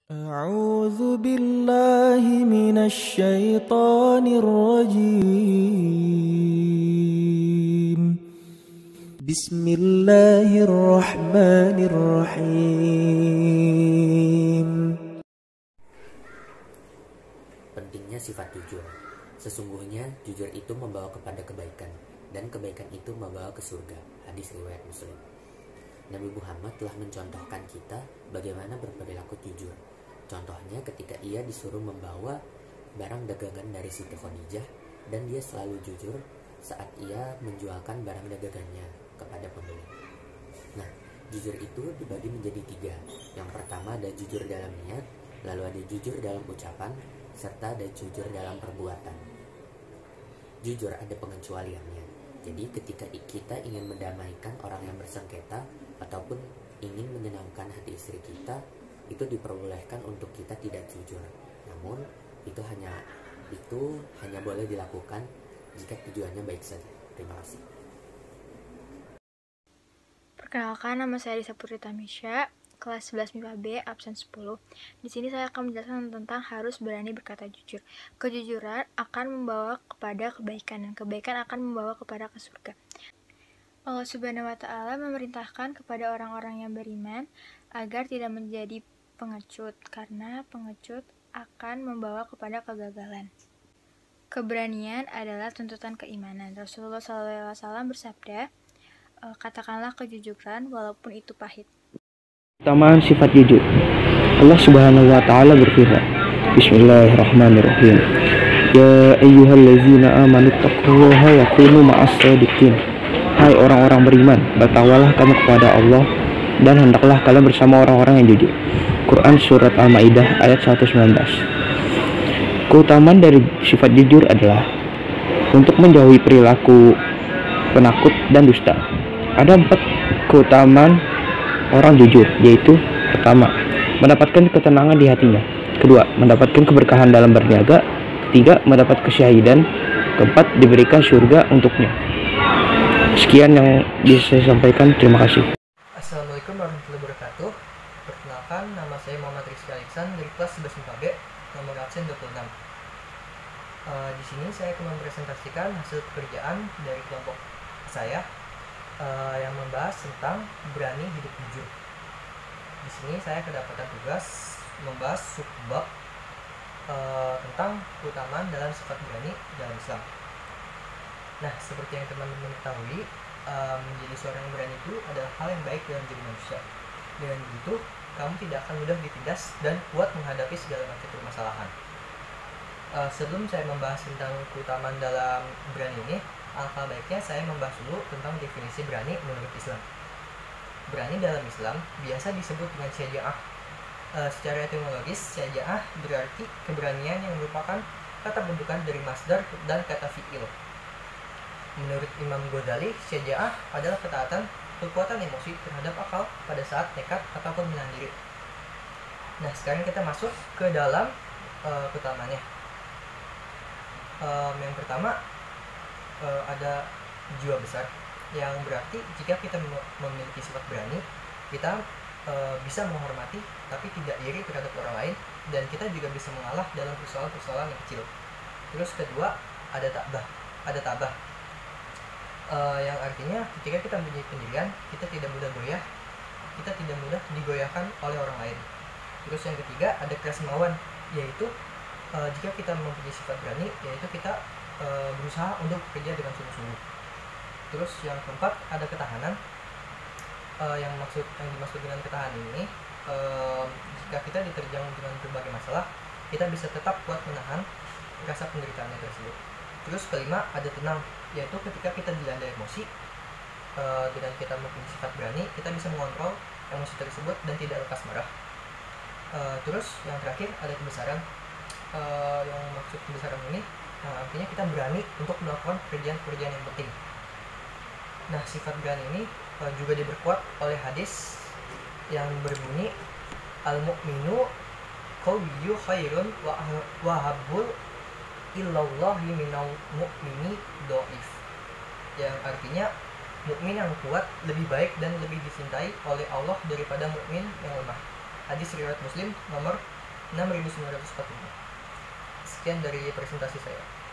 أعوذ بالله من الشيطان الرجيم بسم الله الرحمن الرحيم. Pentingnya sifat jujur. Sesungguhnya jujur itu membawa kepada kebaikan, dan kebaikan itu membawa ke surga. Hadis riwayat Muslim. Nabi Muhammad telah mencontohkan kita bagaimana berperilaku jujur. Contohnya ketika ia disuruh membawa barang dagangan dari Siti Khadijah, dan dia selalu jujur saat ia menjualkan barang dagangannya kepada pembeli. Nah, jujur itu dibagi menjadi 3. Yang pertama ada jujur dalam niat, lalu ada jujur dalam ucapan, serta ada jujur dalam perbuatan. Jujur ada pengecualiannya. Jadi ketika kita ingin mendamaikan orang yang bersengketa ataupun ingin menyenangkan hati istri kita, itu diperbolehkan untuk kita tidak jujur. Namun itu hanya boleh dilakukan jika tujuannya baik saja. Terima kasih. Perkenalkan, nama saya Risa Putri Tamisha, kelas 11 MIPA B, absen 10. Di sini saya akan menjelaskan tentang harus berani berkata jujur. Kejujuran akan membawa kepada kebaikan, dan kebaikan akan membawa kepada ke surga. Allah Subhanahu wa Ta'ala memerintahkan kepada orang-orang yang beriman agar tidak menjadi pengecut, karena pengecut akan membawa kepada kegagalan. Keberanian adalah tuntutan keimanan. Rasulullah SAW bersabda, katakanlah kejujuran walaupun itu pahit. Keutamaan sifat jujur. Allah Subhanahu wa taala berfirman, Bismillahirrahmanirrahim. Ya ayyuhallazina amanu taqullaha wa kunu ma'as shadiqin. Hai orang-orang beriman, bertakwalah kamu kepada Allah dan hendaklah kalian bersama orang-orang yang jujur. Quran surat Al-Maidah ayat 119. Keutamaan dari sifat jujur adalah untuk menjauhi perilaku penakut dan dusta. Ada 4 keutamaan orang jujur, yaitu pertama, mendapatkan ketenangan di hatinya. Kedua, mendapatkan keberkahan dalam berniaga. Ketiga, mendapat kesyahidan. Keempat, diberikan surga untuknya. Sekian yang bisa saya sampaikan. Terima kasih. Assalamualaikum warahmatullahi wabarakatuh. Perkenalkan, nama saya Muhammad Rizky Alexan dari kelas 11 MIPA B, nomor absen 26. Di sini saya akan mempresentasikan hasil pekerjaan dari kelompok saya yang membahas tentang berani hidup jujur. Di sini saya kedapatan tugas membahas subbab tentang keutamaan dalam sifat berani dalam Islam. Nah, seperti yang teman-teman ketahui, menjadi seorang yang berani itu adalah hal yang baik dalam diri manusia. Dengan begitu, kamu tidak akan mudah ditindas dan kuat menghadapi segala macam permasalahan. Sebelum saya membahas tentang keutamaan dalam berani ini, alangkah baiknya saya membahas dulu tentang definisi berani menurut Islam. Berani dalam Islam biasa disebut dengan syaja'ah. Secara etimologis, syaja'ah berarti keberanian yang merupakan kata bentukan dari masdar dan kata fi'il. Menurut Imam Ghazali, syaja'ah adalah ketaatan, kekuatan emosi terhadap akal pada saat nekat ataupun menahan diri. Nah, sekarang kita masuk ke dalam keutamaannya. Yang pertama, ada jiwa besar, yang berarti jika kita memiliki sifat berani, kita bisa menghormati tapi tidak iri terhadap orang lain, dan kita juga bisa mengalah dalam persoalan-persoalan yang kecil. Terus kedua, ada tabah, yang artinya ketika kita mempunyai pendirian, kita tidak mudah goyah, kita tidak mudah digoyahkan oleh orang lain. Terus yang ketiga, ada keresmawan, yaitu jika kita mempunyai sifat berani, yaitu kita berusaha untuk bekerja dengan sungguh-sungguh. Terus yang keempat, ada ketahanan. Yang dimaksud dengan ketahanan ini, jika kita diterjang dengan berbagai masalah, kita bisa tetap kuat menahan rasa penderitaannya tersebut. Terus kelima, ada tenang, yaitu ketika kita dilanda emosi, dengan kita mempunyai sifat berani, kita bisa mengontrol emosi tersebut dan tidak lekas marah. Terus yang terakhir, ada kebesaran. Yang maksud kebesaran ini, artinya kita berani untuk melakukan pekerjaan-pekerjaan yang penting. Nah, sifat berani ini juga diperkuat oleh hadis yang berbunyi, al-mu'minu qawiyyu khairun wa habbul illallahi minal mu'mini do'if, yang artinya mukmin yang kuat lebih baik dan lebih dicintai oleh Allah daripada mukmin yang lemah. Hadis riwayat Muslim nomor 6945. Sekian dari presentasi saya.